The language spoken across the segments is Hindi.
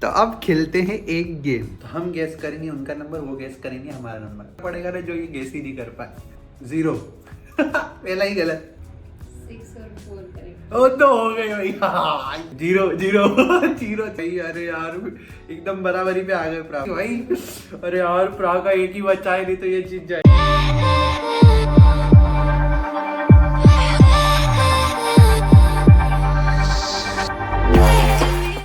तो अब खेलते हैं एक गेम। तो हम गैस करेंगे उनका नंबर, वो गैस करेंगे हमारा नंबर। पड़ेगा ना जो ये गैस ही नहीं कर पाए। 0 पहला ही गलत। 6 और 4 करेक्ट। ओ तो हो गए भाई। हाँ, 0 0 0 सही। अरे यार एकदम बराबरी पे आ गए प्रा भाई। अरे यार प्रा का एक ही बच्चा है, नहीं तो ये जीत जाए।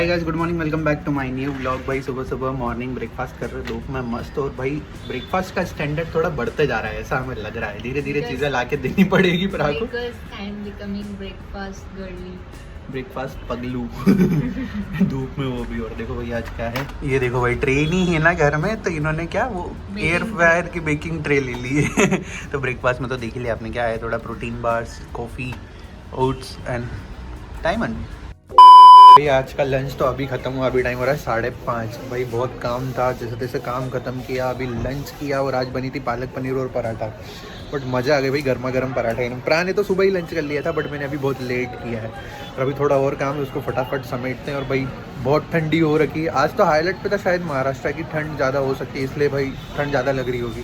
Hi guys, good morning, welcome back to my new vlog. भाई सुबह सुबह मॉर्निंग ब्रेकफास्ट कर रहे धूप में मस्त। और भाई ब्रेकफास्ट का स्टैंडर्ड थोड़ा बढ़ते जा रहा है, ऐसा हमें लग रहा है। धीरे धीरे चीजें लाके देनी पड़ेगी प्रा को। ब्रेकफास्ट पगलू धूप में वो भी। और देखो भाई आज क्या है, ये देखो भाई ट्रेन ही है ना घर में, तो इन्होंने क्या वो एयर फ्रायर की बेकिंग ट्रे ले ली है। तो ब्रेकफास्ट में तो देख ही लिया आपने क्या है, थोड़ा protein bars, coffee, oats and diamond. भाई आज का लंच तो अभी खत्म हुआ, अभी टाइम हो रहा है 5:30। भाई बहुत काम था, जैसे तैसे काम खत्म किया, अभी लंच किया। और आज बनी थी पालक पनीर और पराठा, बट मज़ा आ गया भाई, गर्मा गर्म पराठा। प्रा ने तो सुबह ही लंच कर लिया था, बट मैंने अभी बहुत लेट किया है। और अभी थोड़ा और काम है, उसको फटाफट समेटते हैं। और भाई बहुत ठंडी हो रखी है, आज तो हाईलाइट पे था शायद महाराष्ट्र की ठंड ज़्यादा हो सकती है, इसलिए भाई ठंड ज़्यादा लग रही होगी।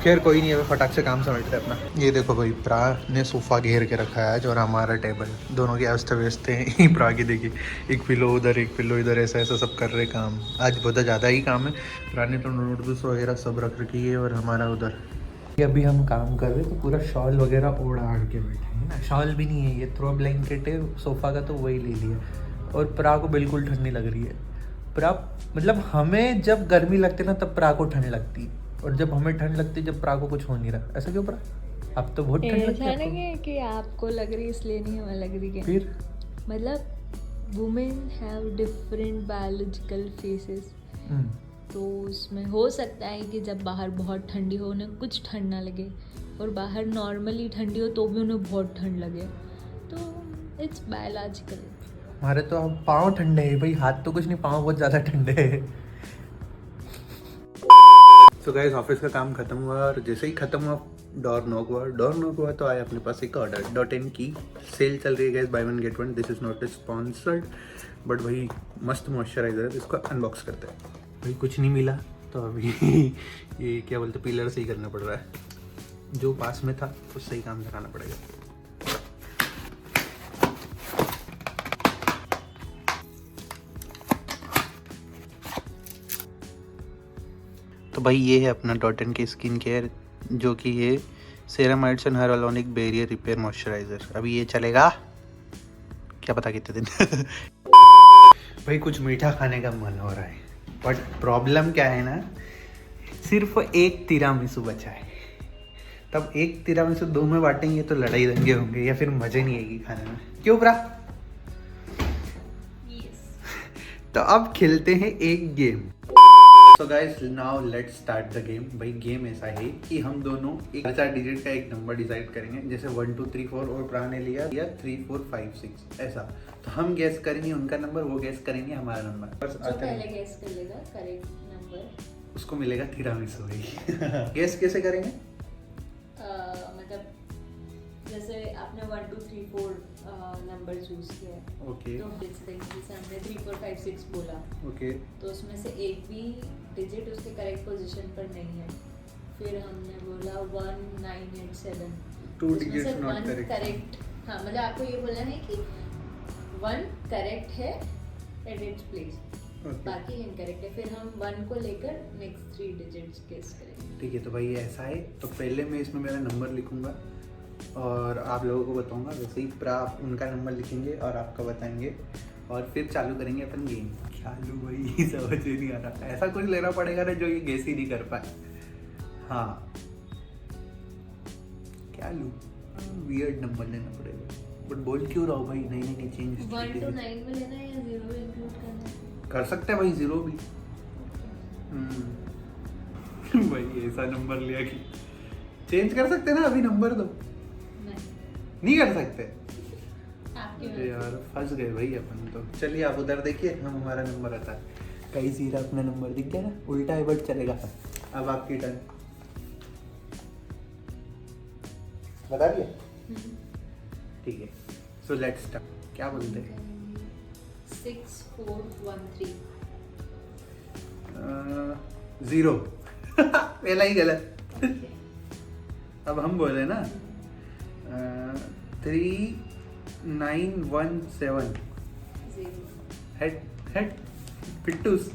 खैर कोई नहीं है, फटाक से काम समेटते हैं अपना। ये देखो भाई प्रा ने सोफ़ा घेर के रखा है आज, और हमारा टेबल, दोनों के अस्त व्यस्त हैं। प्रा की देखिए, एक पिलो उधर एक पिलो इधर, ऐसा ऐसा सब कर रहे काम। आज बहुत ज़्यादा ही काम है। प्रा ने तो नोटबुक्स वगैरह सब रख रखी है, और हमारा उधर अभी हम काम कर रहे हैं तो पूरा शॉल वगैरह ओढ़ आड़ के बैठे हैं ना। शॉल भी नहीं है, ये थ्रो ब्लैंकेट है सोफ़ा का, तो वही ले लिया। और प्रा को बिल्कुल ठंड नहीं लग रही है। प्रा मतलब हमें जब गर्मी लगती है ना तब प्रा को ठंड लगती है, और जब हमें ठंड लगती है जब प्रा को कुछ हो नहीं रहा। ऐसा क्यों प्रा? अब तो बहुत ठंड लगती है आपको। कि आपको लग रही इसलिए नहीं हमें लग रही है। फिर मतलब women have different biological faces, तो उसमें हो सकता है कि जब बाहर बहुत ठंडी हो उन्हें कुछ ठंड ना लगे, और बाहर नॉर्मली ठंडी हो तो भी उन्हें बहुत ठंड लगे। तो इट्स बायोलॉजिकल। हमारे तो अब पाँव ठंडे हैं भाई, हाथ तो कुछ नहीं, पाँव बहुत ज़्यादा ठंडे हैं। तो गाइस ऑफिस का काम खत्म हुआ, और जैसे ही खत्म हुआ डोर नॉक हुआ तो आया अपने पास एक ऑर्डर। .in की सेल चल रही है guys, buy 1 get 1। This is not sponsored, but भाई मस्त मॉइस्चराइजर है, इसको अनबॉक्स करते हैं। भाई कुछ नहीं मिला तो अभी ये क्या बोलते, पिलर से ही करना पड़ रहा है। जो पास में था उससे ही काम कराना पड़ेगा। तो भाई ये है अपना .in की स्किन केयर, जो कि ये ceramides and hyaluronic barrier repair moisturiser. अभी ये चलेगा क्या पता कितने दिन। भाई कुछ मीठा खाने का मन हो रहा है, बट प्रॉब्लम क्या है ना, सिर्फ एक तिरामिसू बचा है। तब एक तिरामिसू 2 में बांटेंगे तो लड़ाई दंगे होंगे, या फिर मजे नहीं आएगी खाने में। क्यों ब्रा? तो अब खेलते हैं एक game. So guys, now let's start the game। भाई गेम ऐसा है कि हम दोनों एक 4 डिजिट का एक नंबर डिसाइड करेंगे, जैसे 1 2 3 4, और प्रा ने लिया 3 4 5 6 ऐसा। तो हम गैस करेंगे उनका नंबर, वो गैस करेंगे हमारा नंबर। जो पहले गेस कर लेगा करेक्ट नंबर, उसको मिलेगा तिरामिसू भाई। गैस कैसे करेंगे? मतलब जैसे आपने 1 2 3 4 नंबर चूज किया है, ओके तो जैसे हमने 3 4 5 6 बोला, ओके तो उसमें से एक भी डिजिट उसके करेक्ट पोजीशन पर नहीं है। फिर हमने बोला 1 9 8 7, 2 डिजिट्स नॉट करेक्ट। हाँ, मतलब आपको ये बोलना है कि 1 करेक्ट है एट इट्स प्लेस, बाकी इनकरेक्ट है। फिर हम 1 को लेकर नेक्स्ट 3 डिजिट्स गेस करेंगे। ठीक है, तो भाई ऐसा है। तो पहले मैं इसमें मेरा नंबर लिखूंगा और आप लोगों को बताऊंगा, वैसे ही प्रा उनका नंबर लिखेंगे और आपका बताएंगे, और फिर चालू करेंगे अपन गेम। चालू भाई समझ ही नहीं आ रहा, ऐसा कुछ लेना पड़ेगा ना जो ये गेस ही नहीं कर पाए। हाँ क्या लूँ? वियर्ड नंबर लेना पड़ेगा, बट बोल क्यों रहा हो भाई? नहीं चेंज 1 to 9 में लेना है या 0 इंक्लूड करना है? कर सकते हैं भाई, 0 भी। भाई ऐसा नंबर लिया कि चेंज कर सकते हैं ना, अभी नंबर दो। नहीं कर सकते? अरे यार फंस गए भाई अपन तो। चलिए आप उधर देखिए, हम हमारा नंबर आता है कहीं सीधा अपना नंबर दिख गया ना, उल्टा एवर्ट चलेगा। अब आपकी टर्न, बता दिया? ठीक है, सो लेट्स स्टार्ट। क्या बोलते हैं? 6 4 1 3। 0 पहला ही गलत। अब हम बोले ना 3917 हेड हेड पिट्टूस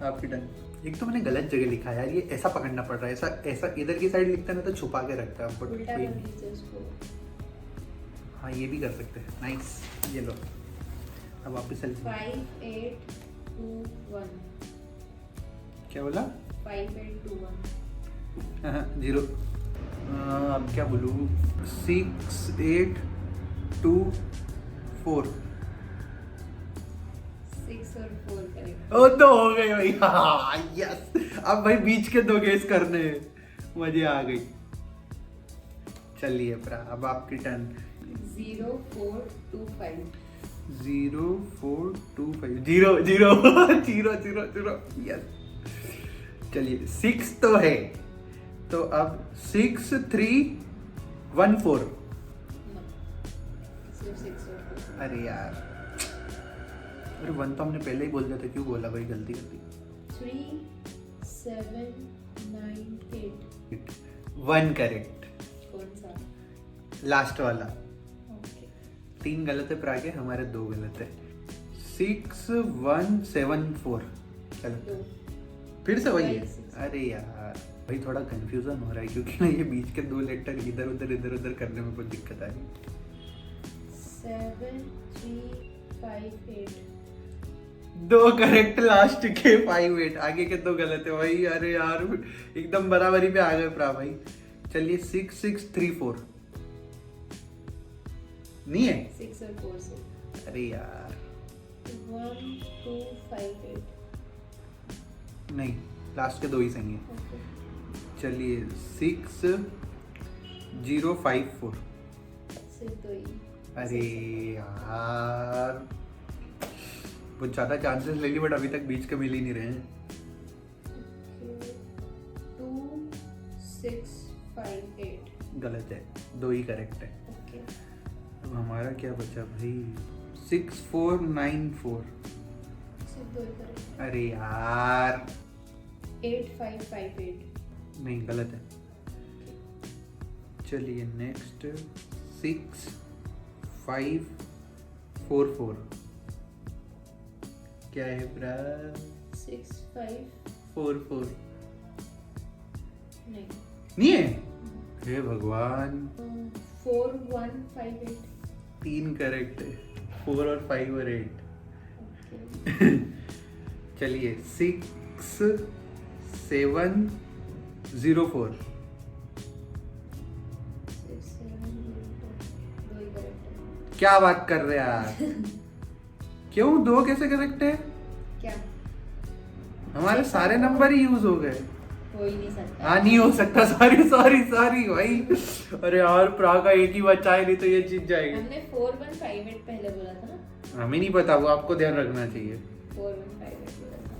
आपकी टर्न। एक तो मैंने गलत जगह लिखा है यार, ये ऐसा पकड़ना पड़ रहा है, ऐसा ऐसा इधर की साइड लिखता है ना तो छुपा के रखता है बट उल्टा कर दीजिए उसको। हाँ ये भी कर सकते हैं। नाइस, ये लो अब वापस चल। 5821 क्या बोला? 5821 0। अब क्या बोलूँ? 6824 6 और 4 करेक्ट। ओ तो हो गई भाई। हाँ यस, अब भाई बीच के 2 गेस करने हैं, मजे आ गई। चलिए प्रा, अब आपकी टर्न। 0425 0425 0 0 0 0 0 यस। चलिए 6 तो है, तो अब 6314। सिर्फ 6 और 4। अरे यार, अरे 1 तो हमने पहले ही बोल दिया था, क्यों बोला भाई? गलती कर दी। 3798 1 करेक्ट, कौन सा? लास्ट वाला। ओके 3 गलत है प्रागे, हमारे 2 गलत है। 6174। चलो 2 फिर से वही है। 56। अरे यार भाई थोड़ा कंफ्यूजन हो रहा है, क्योंकि ना ये बीच के 2 लेटर इधर उधर करने में बहुत दिक्कत आ रही है। 7358 2 करेक्ट, लास्ट के 58, आगे के 2 गलत है भाई। अरे यार एकदम बराबरी पे आ गए प्रा भाई। चलिए 6634 नहीं है। 6 और 4 से अरे यार 1258 नहीं, लास्ट के 2 ही सही है। ओके चलिए 6054। सिर्फ 2 ही। अरे यार बहुत ज्यादा चांसेस ले ली, बट अभी तक बीच के मिल ही नहीं रहे हैं। 2658 गलत है, 2 ही करेक्ट है। ओके अब हमारा क्या बचा भाई? 6494। सिर्फ 2 ही करेक्ट। अरे यार 8558 नहीं, गलत है। चलिए नेक्स्ट 6544। क्या है ब्रा? 6544 नहीं नहीं है? हे भगवान, 4158 3 करेक्ट है, 4 और 5 और 8। ओके चलिए 6704। 2 ही करेक्ट है। क्या बात कर रहे हैं यार? क्यों 2 कैसे करेक्ट है? क्या हमारे सारे नंबर ही यूज हो गए। हो ही नहीं सकता। हाँ नहीं हो सकता, सॉरी सॉरी सॉरी भाई। अरे यार प्रा का एक ही बच्चा है, नहीं तो ये जीत जाएगी। हमने 4158 पहले बोला था ना। हमें नहीं पता, वो आपको ध्यान रखना चाहिए। 4158 बोला था,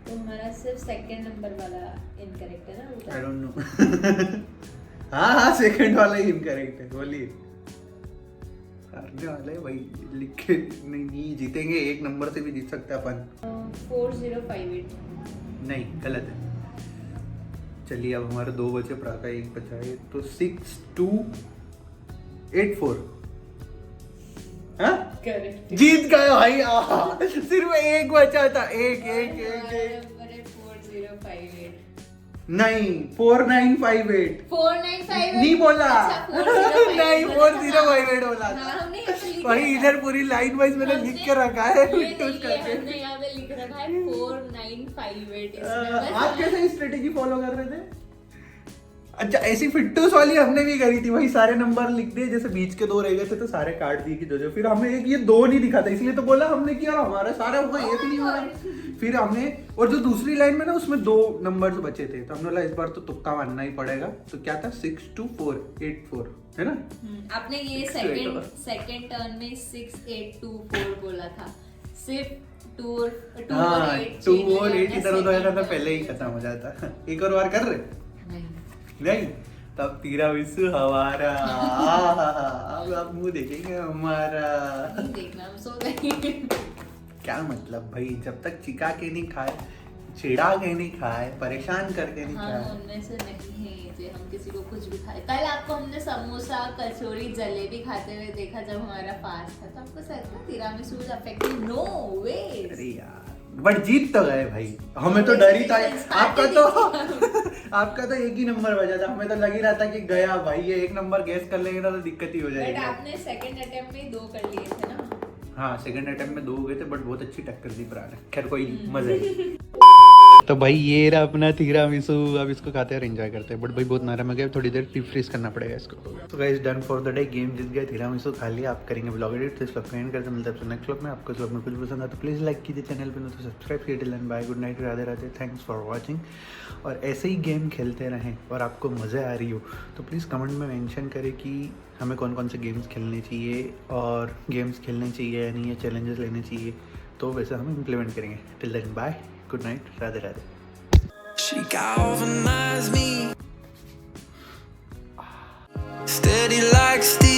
तो हमारा सिर्फ सेकंड नंबर वाला इनकरेक्ट है ना। I don't know. हाँ हाँ सेकंड वाला ही इनकरेक्ट है, बोलिए। हारने वाले हैं भाई, लिख के नहीं जीतेंगे, 1 नंबर से भी जीत सकते हैं अपन। 4058 नहीं, गलत है। चलिए अब हमारे 2 बचे, प्रा का 1 बचा है, तो 6284। हाँ करेक्ट जीत गए भाई। सिर्फ 1 बचा था, एक 4058 नहीं 4958। 4958 नहीं बोला। अच्छा, 4058 नहीं बोला था। 4058 बोला हाँ, था हमने यहाँ पे लिख भाई। रखा इधर है। पूरी लाइन वाइज मैंने हमने लिख के रखा है, ये फिर नहीं है, करके। हमने यहाँ पे लिख रखा है 4958 इसमें आप कैसे स्ट्रेटेजी फॉलो कर रहे थे? अच्छा ऐसी फिट्टूस वाली हमने भी करी थी भाई, सारे नंबर लिख दिए, जैसे बीच के 2 रह गए थे तो सारे काट दिए कि जो फिर हमें एक ये 2 नहीं दिखा था, इसलिए तो बोला हमने कि यार हमारा सारा होगा, एक नहीं हुआ। फिर हमने, और जो दूसरी लाइन में ना उसमें 2 नंबर्स बचे थे, तो हमने बोला इस बार तो तुक्का मानना ही पड़ेगा। तो क्या था? 62484 है ना। आपने ये सेकंड टर्न में 6824 बोला था, सिर्फ 2 और 8 इधर उधर रहता तो पहले ही खत्म हो जाता। एक और बार कर रहे? नहीं, तब तिरामिसु हमारा। अब आप मुंह देखेंगे हमारा। देखना हम सो गए। क्या मतलब भाई, जब तक चिका के नहीं खाए चिढ़ा के नहीं खाए, परेशान करके नहीं हम खाए। उनमें से नहीं है जो हम किसी को कुछ भी खाए। कल आपको हमने समोसा, कचौरी, जलेबी खाते हुए देखा जब हमारा फास्ट था, तो आपको लगता तिरामिसू इज अफेक्टिंग? नो वे। अरे यार, बट जीत तो गए भाई, हमें तो डर ही था। आपका तो आपका तो एक ही नंबर बचा था, हमें तो लग ही रहा था कि गया भाई, ये एक नंबर गैस कर लेंगे ना तो दिक्कत ही हो बट जाएगी। आपने सेकंड अटेम्प्ट में 2 कर लिए थे ना? हाँ, सेकंड अटेम्प्ट में 2 हो गए थे, बट बहुत अच्छी टक्कर दी प्राण। खैर कोई नहीं, मजे। तो भाई ये रहा अपना तिरामिसू, अब इसको खाते हैं और एंजॉय करते हैं। बट भाई बहुत नरम है गया, थोड़ी देर डीप फ्रीज करना पड़ेगा इसको। तो guys done for the day, game जीत गया, तिरामिसू खा लिया। आप करेंगे ब्लॉग एडिट, तो इस व्लॉग को एंड करते हैं। मिलते हैं नेक्स्ट व्लॉग में। आपको इस व्लॉग में कुछ पसंद आता तो प्लीज़ लाइक कीजिए, चैनल पे तो सब्सक्राइब कीजिए। टिल एंड bye, good night, Radhe Radhe, thanks for watching. और ऐसे ही गेम खेलते रहें और आपको मज़े आ रही हो तो प्लीज़ कमेंट में मेंशन करें कि हमें कौन कौन से गेम्स खेलने चाहिए और गेम्स खेलने चाहिए या नहीं, या चैलेंजेस लेने चाहिए, तो वैसे हम इम्प्लीमेंट करेंगे। Till then bye, good night, Radhe Radhe. She galvanized me, steady like steel.